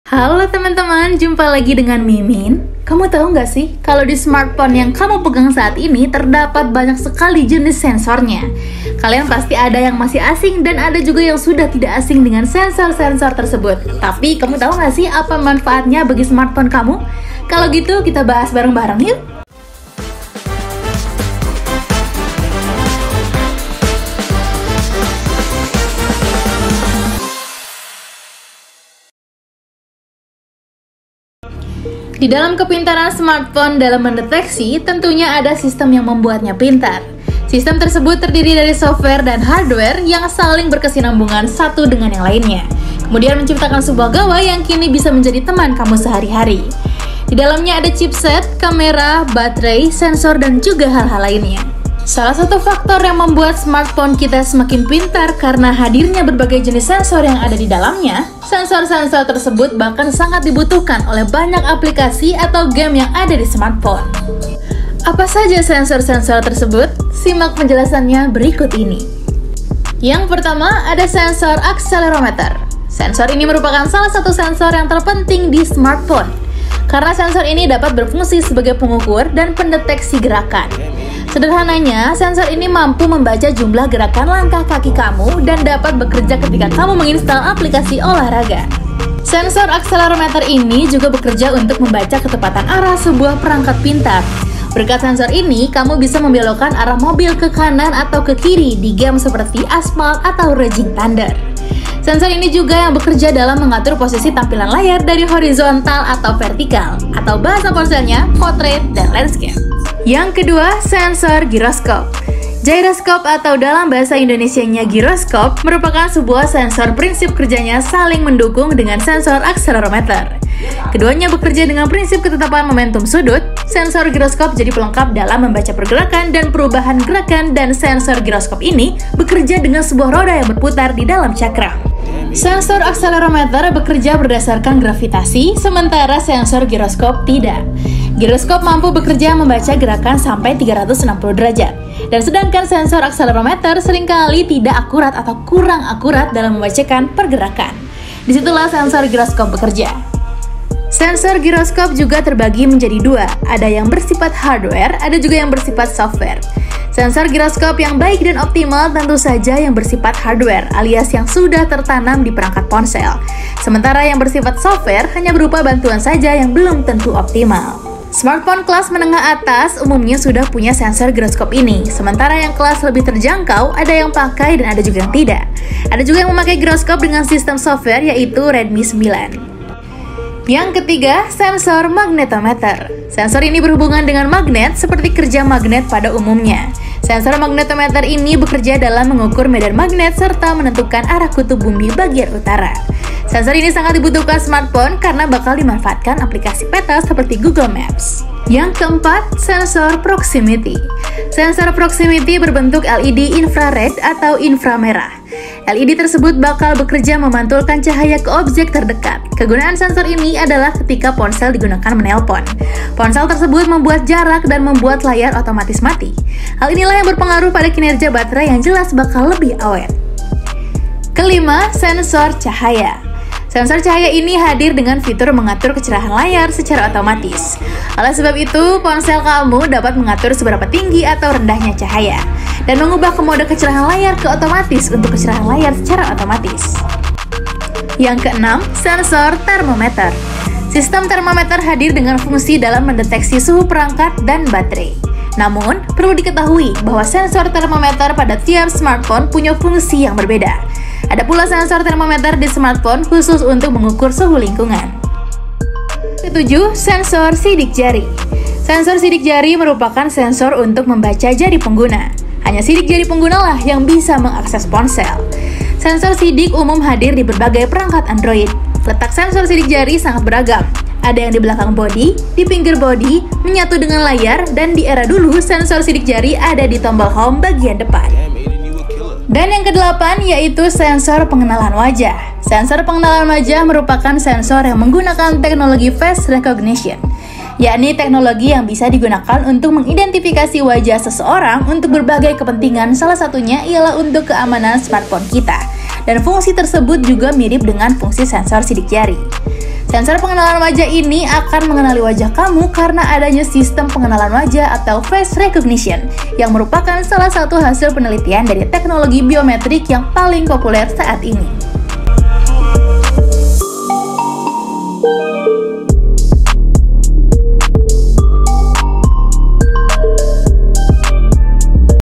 Halo teman-teman, jumpa lagi dengan Mimin. Kamu tahu nggak sih, kalau di smartphone yang kamu pegang saat ini terdapat banyak sekali jenis sensornya. Kalian pasti ada yang masih asing dan ada juga yang sudah tidak asing dengan sensor-sensor tersebut. Tapi kamu tahu nggak sih apa manfaatnya bagi smartphone kamu? Kalau gitu kita bahas bareng-bareng yuk. Di dalam kepintaran smartphone dalam mendeteksi, tentunya ada sistem yang membuatnya pintar. Sistem tersebut terdiri dari software dan hardware yang saling berkesinambungan satu dengan yang lainnya. Kemudian menciptakan sebuah gawai yang kini bisa menjadi teman kamu sehari-hari. Di dalamnya ada chipset, kamera, baterai, sensor, dan juga hal-hal lainnya. Salah satu faktor yang membuat smartphone kita semakin pintar karena hadirnya berbagai jenis sensor yang ada di dalamnya. Sensor-sensor tersebut bahkan sangat dibutuhkan oleh banyak aplikasi atau game yang ada di smartphone. Apa saja sensor-sensor tersebut? Simak penjelasannya berikut ini. Yang pertama, ada sensor akselerometer. Sensor ini merupakan salah satu sensor yang terpenting di smartphone, karena sensor ini dapat berfungsi sebagai pengukur dan pendeteksi gerakan. Sederhananya, sensor ini mampu membaca jumlah gerakan langkah kaki kamu dan dapat bekerja ketika kamu menginstal aplikasi olahraga. Sensor akselerometer ini juga bekerja untuk membaca ketepatan arah sebuah perangkat pintar. Berkat sensor ini, kamu bisa membelokkan arah mobil ke kanan atau ke kiri di game seperti Asphalt atau Raging Thunder. Sensor ini juga yang bekerja dalam mengatur posisi tampilan layar dari horizontal atau vertikal, atau bahasa ponselnya, portrait dan landscape. Yang kedua, sensor giroskop. Gyroscope atau dalam bahasa Indonesianya giroskop merupakan sebuah sensor prinsip kerjanya saling mendukung dengan sensor akselerometer. Keduanya bekerja dengan prinsip ketetapan momentum sudut. Sensor giroskop jadi pelengkap dalam membaca pergerakan dan perubahan gerakan, dan sensor giroskop ini bekerja dengan sebuah roda yang berputar di dalam cakram. Sensor akselerometer bekerja berdasarkan gravitasi, sementara sensor giroskop tidak. Giroskop mampu bekerja membaca gerakan sampai 360 derajat, dan sedangkan sensor akselerometer seringkali tidak akurat atau kurang akurat dalam membacakan pergerakan. Disitulah sensor giroskop bekerja. Sensor giroskop juga terbagi menjadi dua, ada yang bersifat hardware, ada juga yang bersifat software. Sensor giroskop yang baik dan optimal tentu saja yang bersifat hardware, alias yang sudah tertanam di perangkat ponsel. Sementara yang bersifat software hanya berupa bantuan saja yang belum tentu optimal. Smartphone kelas menengah atas umumnya sudah punya sensor giroskop ini, sementara yang kelas lebih terjangkau ada yang pakai dan ada juga yang tidak. Ada juga yang memakai giroskop dengan sistem software yaitu Redmi 9. Yang ketiga, sensor magnetometer. Sensor ini berhubungan dengan magnet seperti kerja magnet pada umumnya. Sensor magnetometer ini bekerja dalam mengukur medan magnet serta menentukan arah kutub bumi bagian utara. Sensor ini sangat dibutuhkan smartphone karena bakal dimanfaatkan aplikasi peta seperti Google Maps. Yang keempat, sensor proximity. Sensor proximity berbentuk LED infrared atau inframerah. LED tersebut bakal bekerja memantulkan cahaya ke objek terdekat. Kegunaan sensor ini adalah ketika ponsel digunakan menelpon. Ponsel tersebut membuat jarak dan membuat layar otomatis mati. Hal inilah yang berpengaruh pada kinerja baterai yang jelas bakal lebih awet. Kelima, sensor cahaya. Sensor cahaya ini hadir dengan fitur mengatur kecerahan layar secara otomatis. Oleh sebab itu, ponsel kamu dapat mengatur seberapa tinggi atau rendahnya cahaya dan mengubah ke mode kecerahan layar ke otomatis untuk kecerahan layar secara otomatis. Yang keenam, sensor termometer. Sistem termometer hadir dengan fungsi dalam mendeteksi suhu perangkat dan baterai. Namun, perlu diketahui bahwa sensor termometer pada tiap smartphone punya fungsi yang berbeda. Ada pula sensor termometer di smartphone khusus untuk mengukur suhu lingkungan. Ketujuh, sensor sidik jari. Sensor sidik jari merupakan sensor untuk membaca jari pengguna. Hanya sidik jari pengguna lah yang bisa mengakses ponsel. Sensor sidik umum hadir di berbagai perangkat Android. Letak sensor sidik jari sangat beragam. Ada yang di belakang bodi, di pinggir bodi, menyatu dengan layar, dan di era dulu sensor sidik jari ada di tombol home bagian depan. Dan yang kedelapan yaitu sensor pengenalan wajah. Sensor pengenalan wajah merupakan sensor yang menggunakan teknologi face recognition, yakni teknologi yang bisa digunakan untuk mengidentifikasi wajah seseorang untuk berbagai kepentingan. Salah satunya ialah untuk keamanan smartphone kita. Dan fungsi tersebut juga mirip dengan fungsi sensor sidik jari. Sensor pengenalan wajah ini akan mengenali wajah kamu karena adanya sistem pengenalan wajah atau face recognition, yang merupakan salah satu hasil penelitian dari teknologi biometrik yang paling populer saat ini.